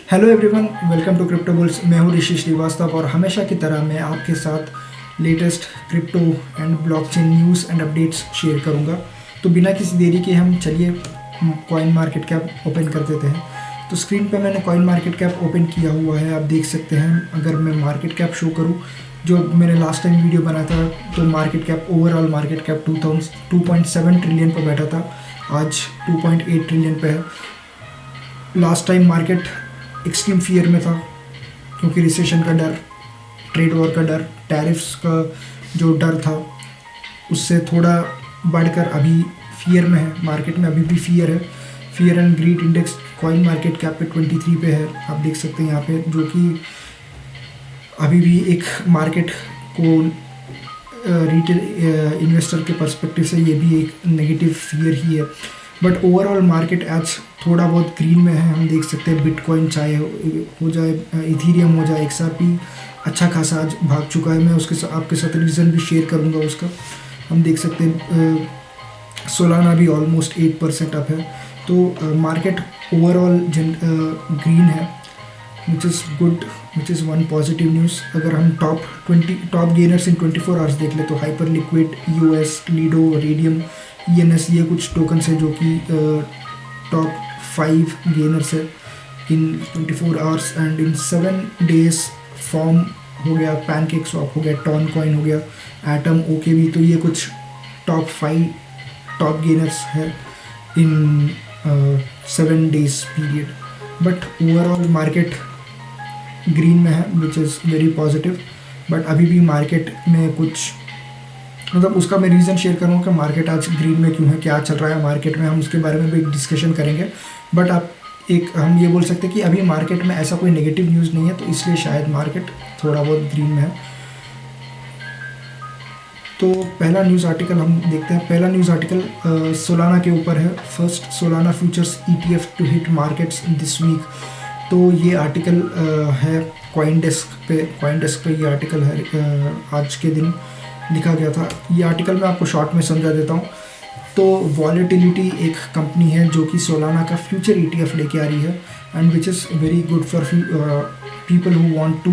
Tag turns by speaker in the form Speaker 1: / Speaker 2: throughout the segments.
Speaker 1: Hello everyone, welcome to Crypto Bulls. मैं हूँ ऋषि श्रीवास्तव और हमेशा की तरह मैं आपके साथ latest crypto and blockchain news and updates share करूँगा। तो बिना किसी देरी के हम चलिए कॉइन मार्केट कैप ओपन कर देते हैं। तो स्क्रीन पे मैंने कॉइन मार्केट कैप ओपन किया हुआ है, आप देख सकते हैं। अगर मैं मार्केट कैप शो करूँ जो मैंने लास्ट टाइम वीडियो बनाया था, तो market cap overall market cap 2.7 trillion पर बैठा था, आज 2.8 ट्रिलियन पे है। Last time market extreme fear में था क्योंकि रिसेशन का डर, ट्रेड वॉर का डर, टैरिफ्स का जो डर था उससे थोड़ा बढ़कर अभी फियर में है। मार्केट में अभी भी फियर है। Fear and greed index coin market cap पे 23 पे है, आप देख सकते हैं यहाँ पे, जो कि अभी भी एक मार्केट को रिटेल इन्वेस्टर के पर्सपेक्टिव से ये भी एक नेगेटिव फियर ही है। बट ओवरऑल मार्केट आज थोड़ा बहुत ग्रीन में है। हम देख सकते हैं बिटकॉइन चाहे हो जाए, इथीरियम हो जाए, XRP अच्छा खासा आज भाग चुका है। मैं उसके आपके साथ रीज़न भी शेयर करूंगा उसका। हम देख सकते हैं सोलाना भी ऑलमोस्ट 8% अप है। तो मार्केट ओवरऑल ग्रीन है, which is good, which is one positive news. अगर हम टॉप गेनर्स इन 24 आवर्स देख ले तो hyper liquid, US, ludo, radium, ENS, ये कुछ टोकन्स हैं जो कि टॉप 5 गेनर्स है इन 24 hours and in 7 days. Form हो गया, पैनकेक स्वैप हो गया, टॉन कॉइन हो गया, एटम, OKB, तो ये कुछ टॉप 5 टॉप गेनर्स है इन 7 days period. But overall market green में है, विच इज़ वेरी पॉजिटिव। बट अभी भी मार्केट में कुछ मतलब उसका मैं रीज़न शेयर करूँगा कि मार्केट आज ग्रीन में क्यों है, क्या चल रहा है मार्केट में, हम उसके बारे में भी एक डिस्कशन करेंगे। बट हम ये बोल सकते हैं कि अभी मार्केट में ऐसा कोई नेगेटिव न्यूज़ नहीं है, तो इसलिए शायद मार्केट थोड़ा बहुत ग्रीन में है। तो पहला न्यूज़ आर्टिकल हम देखते हैं। पहला न्यूज़ आर्टिकल सोलाना के ऊपर है। First Solana futures ETF to hit markets this week. तो ये आर्टिकल है कॉइन डेस्क पे ये आर्टिकल है, आज के दिन लिखा गया था। ये आर्टिकल मैं आपको शॉर्ट में समझा देता हूँ। तो वॉलेटिलिटी एक कंपनी है जो कि सोलाना का फ्यूचर ETF लेके आ रही है, and which is very good for people who want to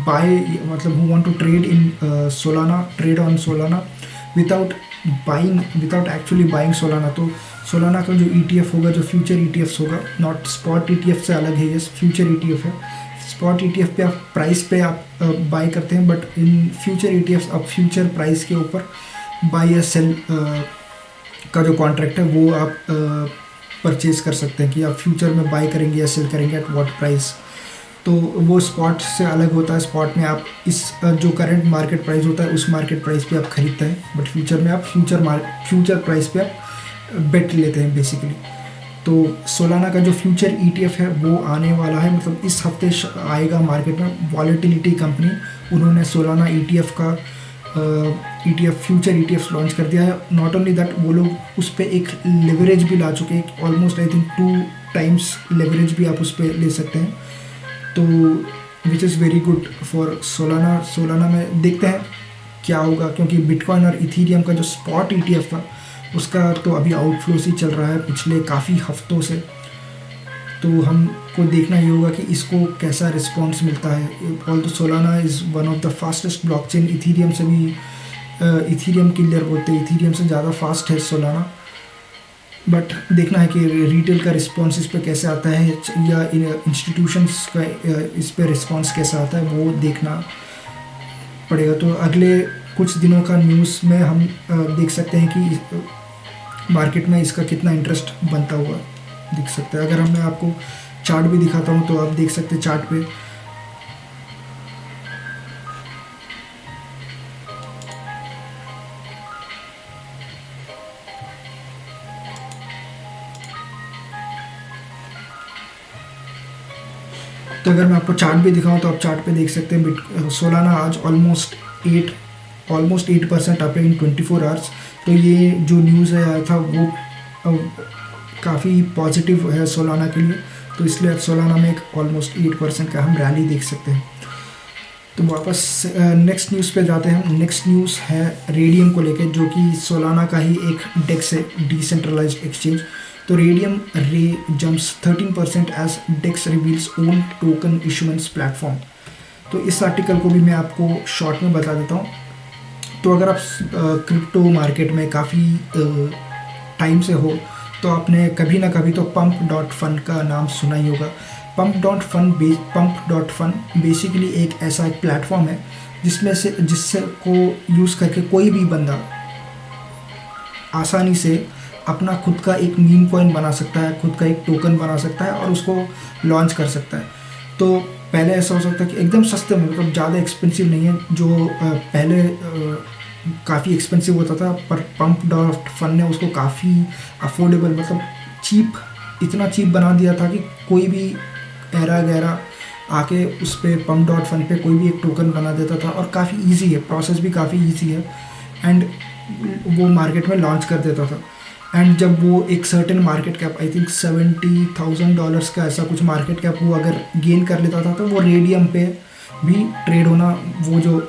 Speaker 1: buy, मतलब who want to trade in Solana, trade on Solana without actually buying Solana. तो सोलाना का जो ETF होगा, जो फ्यूचर ETFs होगा, नॉट स्पॉट ETF से अलग है, ये फ्यूचर ETF है। स्पॉट ETF पे आप प्राइस पे आप बाय करते हैं, बट इन फ्यूचर ETFs आप फ्यूचर प्राइस के ऊपर बाय या सेल का जो कॉन्ट्रैक्ट है वो आप परचेज कर सकते हैं कि आप फ्यूचर में बाय करेंगे या सेल करेंगे एट व्हाट प्राइस। तो वो स्पॉट से अलग होता है। स्पॉट में आप इस जो करंट मार्केट प्राइस होता है उस मार्केट प्राइस पे आप खरीदते हैं, बट फ्यूचर में आप फ्यूचर प्राइस पे आप बेट लेते हैं बेसिकली। तो सोलाना का जो फ्यूचर ETF है वो आने वाला है, मतलब इस हफ्ते आएगा मार्केट में। वॉलेटिलिटी कंपनी, उन्होंने सोलाना ETF का फ्यूचर ETFs लॉन्च कर दिया है। नॉट ओनली दैट, वो लोग उस पर एक लेवरेज भी ला चुके हैं, almost I think 2 times leverage भी आप उस पर ले सकते हैं। तो विच is very good for Solana में देखते हैं क्या होगा, क्योंकि बिटकॉइन और इथीरियम का जो स्पॉट ETF था उसका तो अभी आउटफ्लोस ही चल रहा है पिछले काफ़ी हफ्तों से। तो हमको देखना ये होगा कि इसको कैसा रिस्पॉन्स मिलता है। ऑल तो Solana is one of the fastest blockchain, Ethereum से भी इथीरियम किलर बोलते हैं, इथीरियम से ज़्यादा फास्ट है सोलाना। बट देखना है कि रिटेल का रिस्पॉन्स इस पर कैसे आता है, या इंस्टीट्यूशंस का इस पर रिस्पॉन्स कैसा आता है, वो देखना पड़ेगा। तो अगले कुछ दिनों का न्यूज़ में हम देख सकते हैं कि मार्केट में इसका कितना इंटरेस्ट बनता हुआ दिख सकता है। अगर मैं आपको चार्ट भी दिखाता हूँ तो आप देख सकते हैं चार्ट पे तो अगर मैं आपको चार्ट भी दिखाऊं तो आप चार्ट पे देख सकते हैं सोलाना आज ऑलमोस्ट 8% अप है इन 24 आवर्स। तो ये जो न्यूज़ आया था वो काफ़ी पॉजिटिव है सोलाना के लिए, तो इसलिए सोलाना में एक ऑलमोस्ट 8% का हम रैली देख सकते हैं। तो वापस नेक्स्ट न्यूज़ पे जाते हैं। नेक्स्ट न्यूज़ है रेडियम को लेकर, जो कि सोलाना का ही एक डेक्स है, डिसेंट्रलाइज्ड एक्सचेंज। तो Raydium RAY jumps 13% as DEX reveals own token issuance platform. तो इस आर्टिकल को भी मैं आपको शॉर्ट में बता देता हूँ। तो अगर आप क्रिप्टो मार्केट में काफ़ी टाइम से हो तो आपने कभी ना कभी तो pump.fun का नाम सुना ही होगा। pump.fun बेसिकली एक ऐसा एक प्लेटफॉर्म है जिससे को यूज़ करके कोई भी बंदा आसानी से अपना खुद का एक मीम कॉइन बना सकता है, खुद का एक टोकन बना सकता है और उसको लॉन्च कर सकता है। तो पहले ऐसा हो सकता है कि एकदम सस्ते में, मतलब ज़्यादा एक्सपेंसिव नहीं है, जो पहले काफ़ी एक्सपेंसिव होता था, पर pump.fun ने उसको काफ़ी अफोर्डेबल, मतलब चीप, इतना चीप बना दिया था कि कोई भी ऐरा गैरा आके उस पर pump.fun पे कोई भी एक टोकन बना देता था और काफ़ी इजी है, प्रोसेस भी काफ़ी इजी है एंड वो मार्केट में लॉन्च कर देता था। एंड जब वो एक certain market cap, I think $70,000 का ऐसा कुछ मार्केट कैप वो अगर गेन कर लेता था तो वो रेडियम पे भी ट्रेड होना, वो जो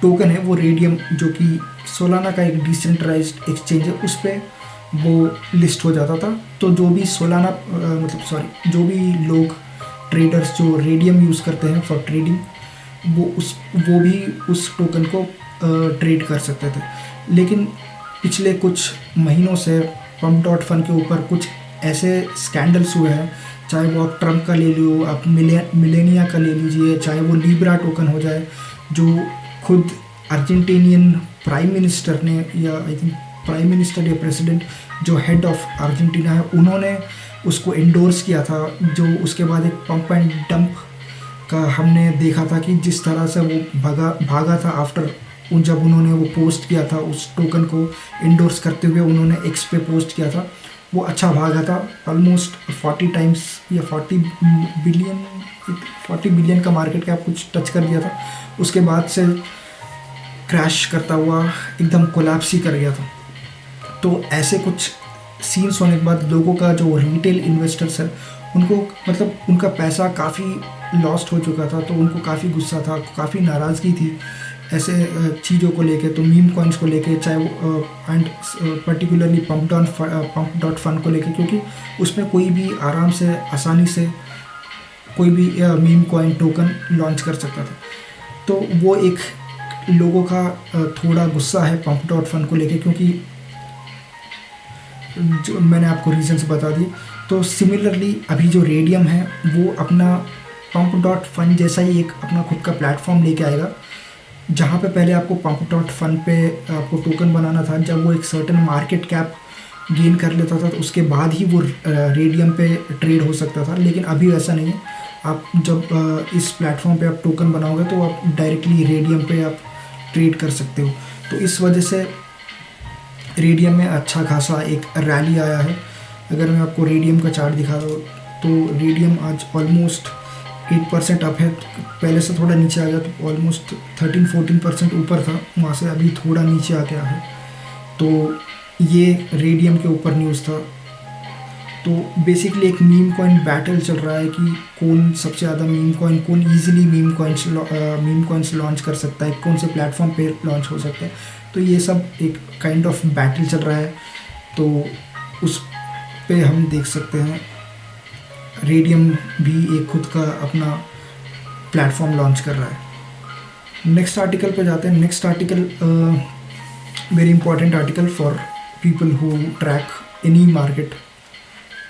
Speaker 1: टोकन है वो रेडियम जो कि सोलाना का एक डिसेंट्रलाइज्ड एक्सचेंज है उस पर वो लिस्ट हो जाता था। तो जो भी जो भी लोग ट्रेडर्स जो रेडियम यूज़ करते हैं फॉर ट्रेडिंग, वो भी उस टोकन को ट्रेड कर सकते थे। लेकिन पिछले कुछ महीनों से pump.fun के ऊपर कुछ ऐसे स्कैंडल्स हुए हैं, चाहे वो आप ट्रम्प का ले लो, आप मिलेनिया का ले लीजिए, चाहे वो लीब्रा टोकन हो जाए, जो खुद अर्जेंटीनियन प्राइम मिनिस्टर ने, या आई थिंक प्राइम मिनिस्टर या प्रेसिडेंट जो हेड ऑफ अर्जेंटीना है, उन्होंने उसको एंडोर्स किया था। जो उसके बाद एक पंप एंड डंप का हमने देखा था कि जिस तरह से वो भागा था आफ्टर जब उन्होंने वो पोस्ट किया था, उस टोकन को एंडोर्स करते हुए उन्होंने एक्स पे पोस्ट किया था, वो अच्छा भागा था, ऑलमोस्ट 40 टाइम्स या 40 बिलियन का मार्केट कैप कुछ टच कर दिया था। उसके बाद से क्रैश करता हुआ एकदम कोलैप्स ही कर गया था। तो ऐसे कुछ सीन्स होने के बाद लोगों का, जो रिटेल इन्वेस्टर्स है, उनको मतलब उनका पैसा काफ़ी लॉस्ट हो चुका था, तो उनको काफ़ी गुस्सा था, काफ़ी नाराज़गी थी ऐसे चीज़ों को लेके, तो मीम कॉइन्स को लेके, चाहे वो एंड पर्टिकुलरली pump.fun को लेके, क्योंकि उसमें कोई भी आराम से आसानी से कोई भी मीम कॉइन टोकन लॉन्च कर सकता था। तो वो एक लोगों का थोड़ा गुस्सा है pump.fun को लेके, क्योंकि जो मैंने आपको रीजंस बता दिए। तो सिमिलरली अभी जो रेडियम है वो अपना pump.fun जैसा ही एक अपना खुद का प्लेटफॉर्म लेके आएगा, जहाँ पे पहले आपको pump.fun पे आपको टोकन बनाना था। जब वो एक सर्टेन मार्केट कैप गेन कर लेता था तो उसके बाद ही वो रेडियम पे ट्रेड हो सकता था, लेकिन अभी ऐसा नहीं है। आप जब इस प्लेटफॉर्म पे आप टोकन बनाओगे तो आप डायरेक्टली रेडियम पे आप ट्रेड कर सकते हो। तो इस वजह से रेडियम में अच्छा खासा एक रैली आया है। अगर मैं आपको रेडियम का चार्ट दिखा दूँ तो रेडियम आज ऑलमोस्ट 8% अप है, पहले से थोड़ा नीचे आ गया, तो ऑलमोस्ट 13-14% ऊपर था, वहाँ से अभी थोड़ा नीचे आ गया है। तो ये रेडियम के ऊपर न्यूज़ था। तो बेसिकली एक मीम कॉइन बैटल चल रहा है कि कौन सबसे ज़्यादा मीम कॉइन, कौन ईजिली मीम कॉइन्स लॉन्च कर सकता है, कौन से प्लेटफॉर्म पे लॉन्च हो सकता है। तो ये सब एक काइंड ऑफ बैटल चल रहा है, तो उस पे हम देख सकते हैं रेडियम भी एक खुद का अपना प्लेटफॉर्म लॉन्च कर रहा है। नेक्स्ट आर्टिकल पे जाते हैं। Next article very important article for people who track any market.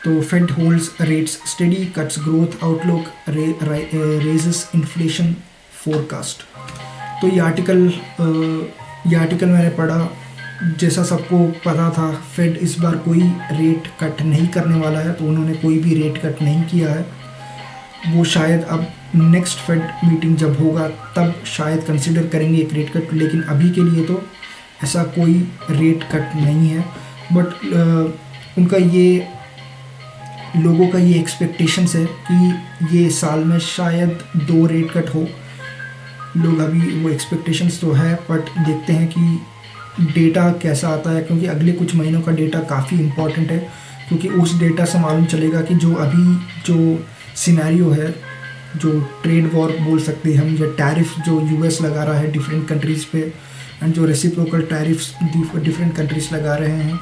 Speaker 1: तो Fed holds rates steady, cuts growth outlook, raises inflation forecast. तो ये आर्टिकल मैंने पढ़ा, जैसा सबको पता था फेड इस बार कोई रेट कट नहीं करने वाला है, तो उन्होंने कोई भी रेट कट नहीं किया है। वो शायद अब नेक्स्ट फेड मीटिंग जब होगा तब शायद कंसिडर करेंगे एक रेट कट, लेकिन अभी के लिए तो ऐसा कोई रेट कट नहीं है। बट उनका ये, लोगों का ये एक्सपेक्टेशंस है कि ये साल में शायद 2 रेट कट हो। लोग अभी वो एक्सपेक्टेशंस तो है, बट देखते हैं कि डेटा कैसा आता है, क्योंकि अगले कुछ महीनों का डेटा काफ़ी इम्पॉर्टेंट है, क्योंकि उस डेटा से मालूम चलेगा कि जो अभी जो सिनेरियो है, जो ट्रेड वॉर बोल सकते हैं हम, या टैरिफ जो यूएस लगा रहा है डिफरेंट कंट्रीज़ पे, एंड जो रेसिप्रोकल टैरिफ्स डिफरेंट कंट्रीज़ लगा रहे हैं,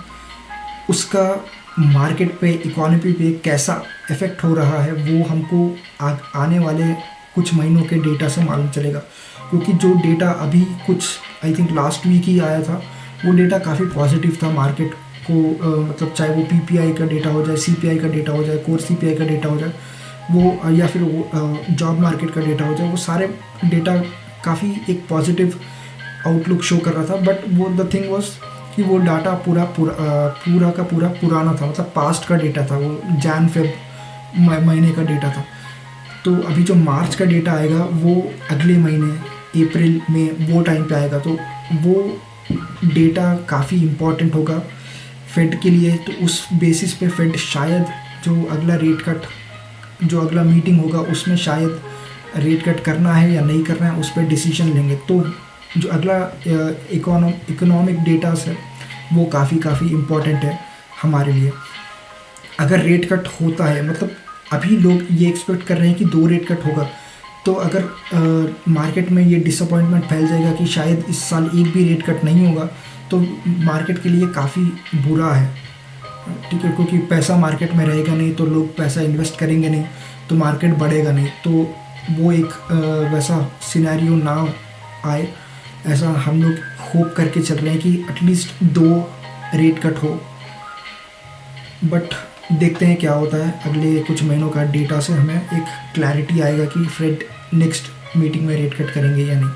Speaker 1: उसका मार्केट पे, इकोनॉमी पे कैसा इफ़ेक्ट हो रहा है वो हमको आने वाले कुछ महीनों के डेटा से मालूम चलेगा। क्योंकि जो डेटा अभी कुछ आई थिंक लास्ट वीक ही आया था, वो डेटा काफ़ी पॉजिटिव था मार्केट को, मतलब चाहे वो पीपीआई का डेटा हो जाए, सीपीआई का डेटा हो जाए, कोर सीपीआई का डेटा हो जाए, वो या फिर वो जॉब मार्केट का डेटा हो जाए, वो सारे डेटा काफ़ी एक पॉजिटिव आउटलुक शो कर रहा था। बट वो द थिंग वाज कि वो डाटा पूरा का पूरा पुराना था, मतलब पास्ट का डेटा था, वो जैन फेब महीने का डेटा था। तो अभी जो मार्च का डेटा आएगा वो अगले महीने अप्रैल में वो टाइम पे आएगा, तो वो डेटा काफ़ी इम्पॉर्टेंट होगा फेड के लिए। तो उस बेसिस पे फेड शायद जो अगला रेट कट, जो अगला मीटिंग होगा उसमें शायद रेट कट करना है या नहीं करना है उस पर डिसीजन लेंगे। तो जो अगला इकोनॉमिक डेटास है वो काफ़ी इम्पॉर्टेंट है हमारे लिए। अगर रेट कट होता है, मतलब अभी लोग ये एक्सपेक्ट कर रहे हैं कि 2 रेट कट होगा, तो अगर मार्केट में ये डिसअपॉइंटमेंट फैल जाएगा कि शायद इस साल एक भी रेट कट नहीं होगा, तो मार्केट के लिए काफ़ी बुरा है, ठीक है। क्योंकि पैसा मार्केट में रहेगा नहीं तो लोग पैसा इन्वेस्ट करेंगे नहीं, तो मार्केट बढ़ेगा नहीं। तो वो एक वैसा सिनेरियो ना आए, ऐसा हम लोग होप करके चल रहे हैं कि एटलीस्ट 2 रेट कट हो। बट देखते हैं क्या होता है, अगले कुछ महीनों का डेटा से हमें एक क्लैरिटी आएगा कि फेड नेक्स्ट मीटिंग में रेट कट करेंगे या नहीं।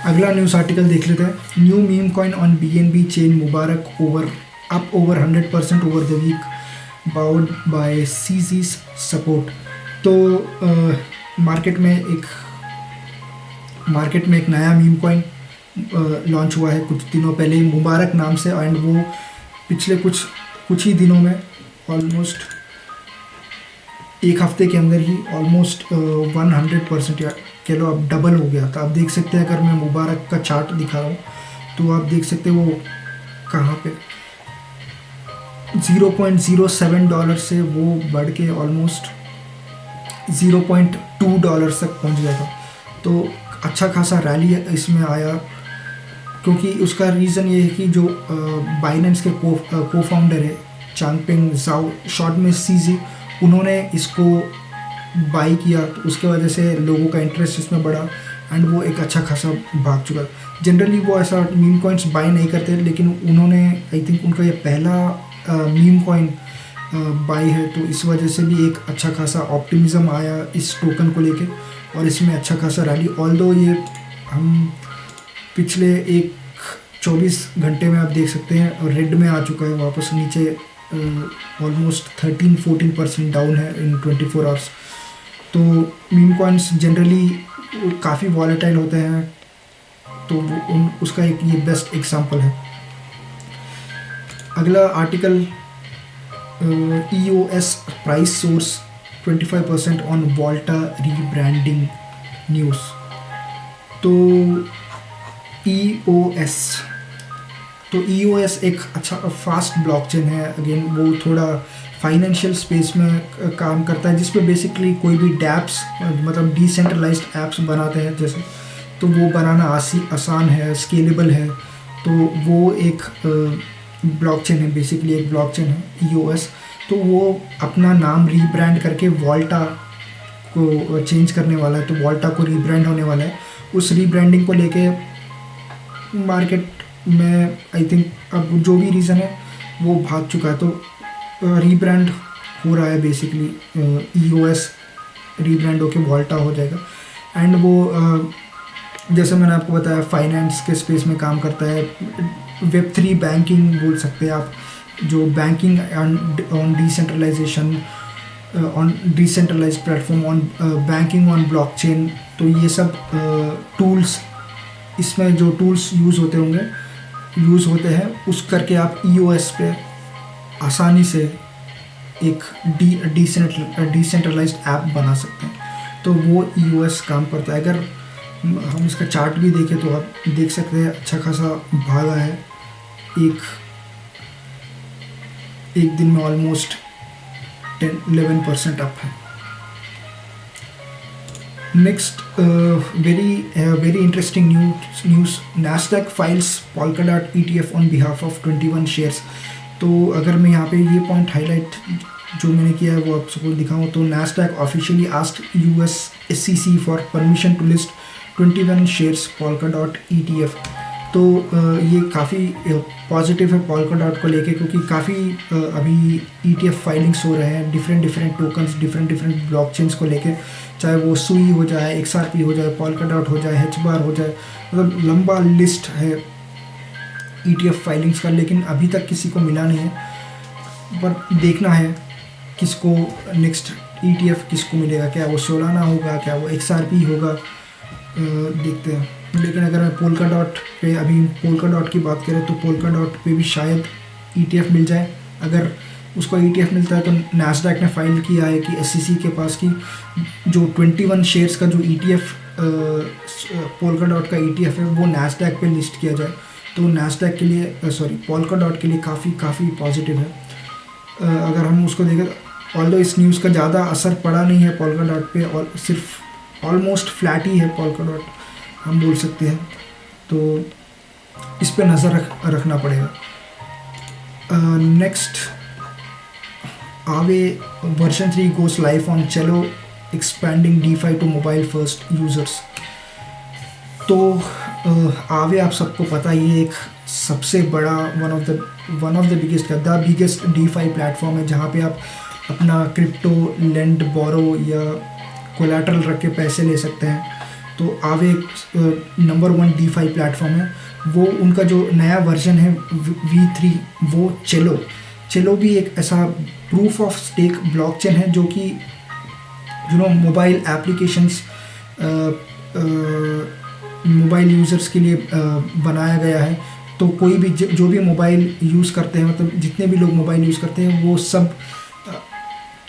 Speaker 1: अगला न्यूज़ आर्टिकल देख लेते हैं। New meme coin on BNB chain Mubarak up over 100% over the week buoyed by CZ's support. तो मार्केट में एक नया मीम कॉइन लॉन्च हुआ है कुछ दिनों पहले ही, मुबारक नाम से, एंड वो पिछले कुछ ही दिनों में ऑलमोस्ट एक हफ्ते के अंदर ही ऑलमोस्ट 100% या कह लो अब डबल हो गया था। आप देख सकते हैं, अगर मैं मुबारक का चार्ट दिखा रहा हूँ तो आप देख सकते हैं वो कहाँ पे $0.07 से वो बढ़ के ऑलमोस्ट $0.2 तक पहुँच गया था। तो अच्छा खासा रैली इसमें आया, क्योंकि उसका रीज़न ये है कि जो बाइनेंस के को फाउंडर है चांगपेंग ज़ाओ, शॉर्ट में सीजी, उन्होंने इसको बाई किया, तो उसके वजह से लोगों का इंटरेस्ट इसमें बढ़ा एंड वो एक अच्छा खासा भाग चुका। जनरली वो ऐसा मीम कॉइन्स बाई नहीं करते, लेकिन उन्होंने आई थिंक उनका ये पहला मीम कॉइन बाई है, तो इस वजह से भी एक अच्छा खासा ऑप्टिमिज्म आया इस टोकन को लेके और इसमें अच्छा खासा रैली। ऑल्दो ये हम पिछले 24 घंटे में आप देख सकते हैं रेड में आ चुका है, वापस नीचे ऑलमोस्ट 13-14% डाउन है इन 24 आवर्स। तो मीम कॉइन्स जनरली काफ़ी वॉलेटाइल होते हैं, तो उसका एक ये बेस्ट एग्जांपल है। अगला article EOS price source 25% on Volta rebranding news. तो EOS एक अच्छा फास्ट ब्लॉकचेन है। अगेन वो थोड़ा फाइनेंशियल स्पेस में काम करता है, जिसपे बेसिकली कोई भी डैप्स मतलब डिसेंट्रलाइज्ड ऐप्स बनाते हैं जैसे, तो वो बनाना आसान है, स्केलेबल है। तो वो एक ब्लॉकचेन है, बेसिकली एक ब्लॉकचेन है EOS। तो वो अपना नाम रीब्रांड करके वॉल्टा को चेंज करने वाला है, तो वॉल्टा को रीब्रांड होने वाला है। उस रीब्रांडिंग को लेके मार्केट में आई थिंक अब जो भी रीज़न है वो भाग चुका है, तो रीब्रांड हो रहा है बेसिकली, EOS रीब्रांड होके वॉल्टा हो जाएगा। एंड वो जैसे मैंने आपको बताया फाइनेंस के स्पेस में काम करता है, Web3 बैंकिंग बोल सकते हैं आप, जो banking on decentralization, on decentralized platform, on banking on blockchain. तो ये सब टूल्स, इसमें जो टूल्स यूज़ होते हैं उस करके आप EOS पे आसानी से एक डिसेंट्रलाइज्ड ऐप बना सकते हैं। तो वो EOS काम करता है। अगर हम इसका चार्ट भी देखें तो आप देख सकते हैं अच्छा खासा भागा है, एक दिन में ऑलमोस्ट 10-11% अप है। Next very interesting news, Nasdaq files Polkadot ETF on behalf of 21 shares. तो अगर मैं यहाँ पे ये पॉइंट हाईलाइट जो मैंने किया है वो आप सबको दिखाऊँ तो NASDAQ officially asked US SEC for permission to list 21 shares Polkadot ETF। तो ये काफ़ी पॉजिटिव है Polkadot को लेके, क्योंकि काफ़ी अभी ETF फाइलिंग्स हो रहे हैं डिफरेंट टोकन्स डिफरेंट ब्लॉकचेन्स को लेके, चाहे वो सुई हो जाए, XRP हो जाए, Polkadot हो जाए, HBAR हो जाए, मतलब लंबा लिस्ट है ETF फाइलिंग्स का, लेकिन अभी तक किसी को मिला नहीं है। पर देखना है किसको नेक्स्ट ETF किसको मिलेगा, क्या वो सोलाना होगा, क्या वो XRP होगा, देखते हैं। लेकिन अगर मैं Polkadot पे अभी Polkadot की बात करें तो Polkadot पे भी शायद ETF मिल जाए। अगर उसको ETF मिलता है तो NASDAQ ने फाइल किया है कि SEC के पास की जो 21 शेयर्स का जो ETF Polkadot का ETF है वो NASDAQ पे लिस्ट किया जाए। तो NASDAQ के लिए Polkadot के लिए काफ़ी पॉजिटिव है। अगर हम उसको देखें, ऑल्दो इस न्यूज़ का ज़्यादा असर पड़ा नहीं है Polkadot पे, और सिर्फ ऑलमोस्ट फ्लैट ही है Polkadot हम बोल सकते हैं। तो इस पे नज़र रखना पड़ेगा। Next, Aave version 3 goes live on Celo expanding DeFi to mobile first users. तो आवे आप सबको पता ही एक सबसे बड़ा one of the biggest DeFi platform है, जहाँ पे आप अपना क्रिप्टो लेंड बोरो या कोलैटरल रख के पैसे ले सकते हैं। तो आवे नंबर 1 DeFi प्लेटफॉर्म है। वो उनका जो नया वर्जन है V3 वो चेलो भी एक ऐसा प्रूफ ऑफ स्टेक ब्लॉकचेन है जो कि मोबाइल एप्लीकेशंस मोबाइल यूज़र्स के लिए बनाया गया है। तो कोई भी जो भी मोबाइल यूज़ करते हैं, मतलब जितने भी लोग मोबाइल यूज़ करते हैं वो सब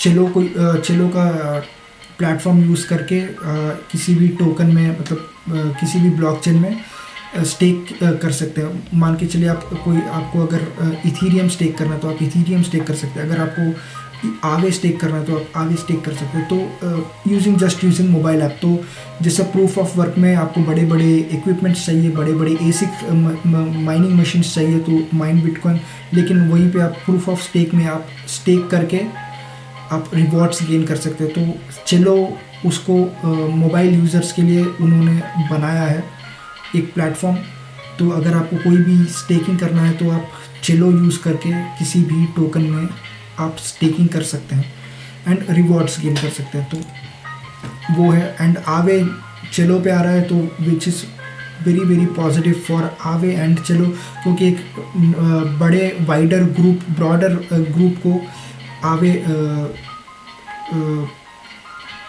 Speaker 1: चेलो का प्लेटफॉर्म यूज़ करके किसी भी टोकन में, मतलब किसी भी ब्लॉकचेन में स्टेक कर सकते हैं। मान के चलिए आपको अगर इथीरियम स्टेक करना है तो आप इथीरियम स्टेक कर सकते हैं, अगर आपको आवे स्टेक करना है तो आप आवे स्टेक कर सकते हैं। तो यूजिंग मोबाइल ऐप। तो जैसे प्रूफ ऑफ वर्क में आपको बड़े बड़े इक्विपमेंट्स चाहिए, बड़े बड़े एसिक माइनिंग मशीन्स चाहिए तो माइन बिटकॉइन, लेकिन वहीं पे आप प्रूफ ऑफ स्टेक में आप स्टेक करके आप रिवॉर्ड्स गेन कर सकते हैं। तो चेलो उसको मोबाइल यूज़र्स के लिए उन्होंने बनाया है एक प्लेटफॉर्म। तो अगर आपको कोई भी स्टेकिंग करना है तो आप चेलो यूज़ करके किसी भी टोकन में आप स्टेकिंग कर सकते हैं एंड रिवॉर्ड्स गेन कर सकते हैं। तो वो है। एंड आवे चेलो पे आ रहा है तो विच इज़ वेरी पॉजिटिव फॉर आवे एंड चेलो, क्योंकि एक बड़े वाइडर ब्रॉडर ग्रुप को आवे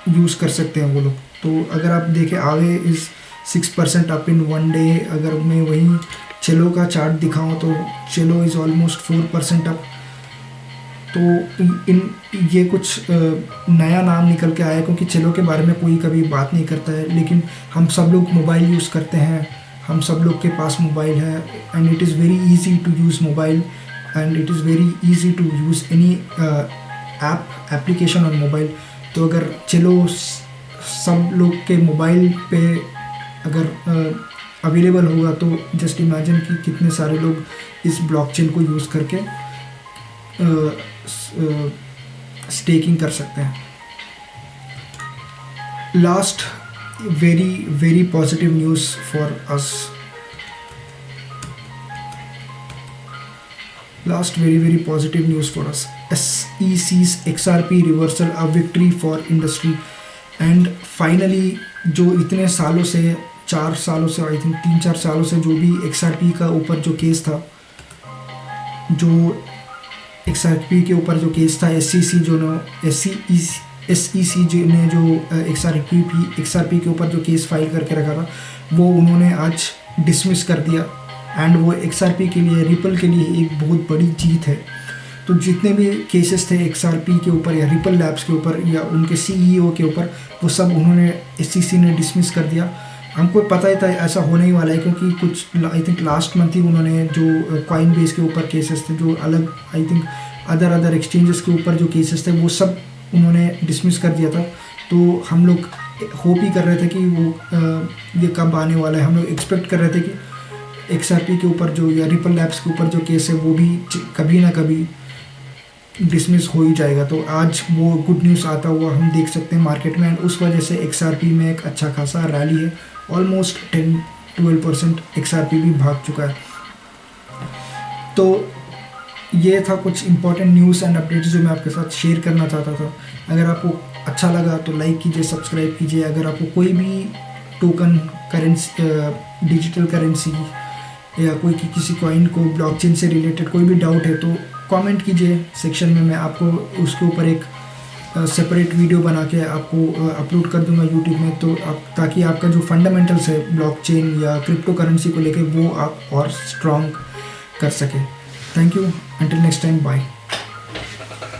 Speaker 1: यूज़ कर सकते हैं वो लोग। तो अगर आप देखें आवे इज़ 6% अप इन 1 डे। अगर मैं वहीं चेलो का चार्ट दिखाऊं तो चेलो इज़ ऑलमोस्ट 4% अप। तो ये कुछ नया नाम निकल के आया, क्योंकि चेलो के बारे में कोई कभी बात नहीं करता है, लेकिन हम सब लोग मोबाइल यूज़ करते हैं, हम सब लोग के पास मोबाइल है and it is very easy to use mobile and it is very easy to use any application on mobile. तो अगर चेलो सब लोग के मोबाइल पे अगर अवेलेबल होगा तो जस्ट इमेजिन कि कितने सारे लोग इस ब्लॉकचेन को यूज़ करके स्टेकिंग कर सकते हैं। Last very positive news for us. Last very positive news for us. SEC's XRP reversal a victory for industry. And finally जो इतने सालों से 4 सालों से आई थिंक 3-4 सालों से जो भी XRP का ऊपर जो केस था, जो XRP के ऊपर जो केस था, SEC ने जो XRP के ऊपर जो केस फाइल करके रखा था वो उन्होंने आज डिसमिस कर दिया। एंड वो XRP के लिए, रिपल के लिए एक बहुत बड़ी जीत है। तो जितने भी केसेस थे XRP के ऊपर या रिपल लैब्स के ऊपर या उनके CEO के ऊपर, वो सब उन्होंने SEC ने डिसमिस कर दिया। हमको पता ही था ऐसा होने ही वाला है, क्योंकि कुछ आई थिंक लास्ट मंथ ही उन्होंने जो कॉइनबेस के ऊपर केसेस थे, जो अलग आई थिंक अदर एक्सचेंजेस के ऊपर जो केसेस थे वो सब उन्होंने डिसमिस कर दिया था। तो हम लोग होप ही कर रहे थे कि वो ये कब आने वाला है। हम लोग एक्सपेक्ट कर रहे थे कि XRP के ऊपर जो या रिपल लैब्स के ऊपर जो केस है वो भी कभी ना कभी डिसमिस हो ही जाएगा। तो आज वो गुड न्यूज़ आता हुआ हम देख सकते हैं मार्केट में, एंड उस वजह से XRP में एक अच्छा खासा रैली है। ऑलमोस्ट 10-12% XRP भी भाग चुका है। तो ये था कुछ इंपॉर्टेंट न्यूज़ एंड अपडेट्स जो मैं आपके साथ शेयर करना चाहता था। अगर आपको अच्छा लगा तो लाइक कीजिए, सब्सक्राइब कीजिए। अगर आपको कोई भी टोकन करेंसी, डिजिटल करेंसी या कोई किसी कॉइन को ब्लॉकचेन से रिलेटेड कोई भी डाउट है तो कमेंट कीजिए सेक्शन में, मैं आपको उसके ऊपर एक सेपरेट वीडियो बना के आपको अपलोड कर दूंगा यूट्यूब में। तो ताकि आपका जो फंडामेंटल्स है ब्लॉकचेन या क्रिप्टो करेंसी को लेके वो आप और स्ट्रॉन्ग कर सके। Thank you, until next time, bye.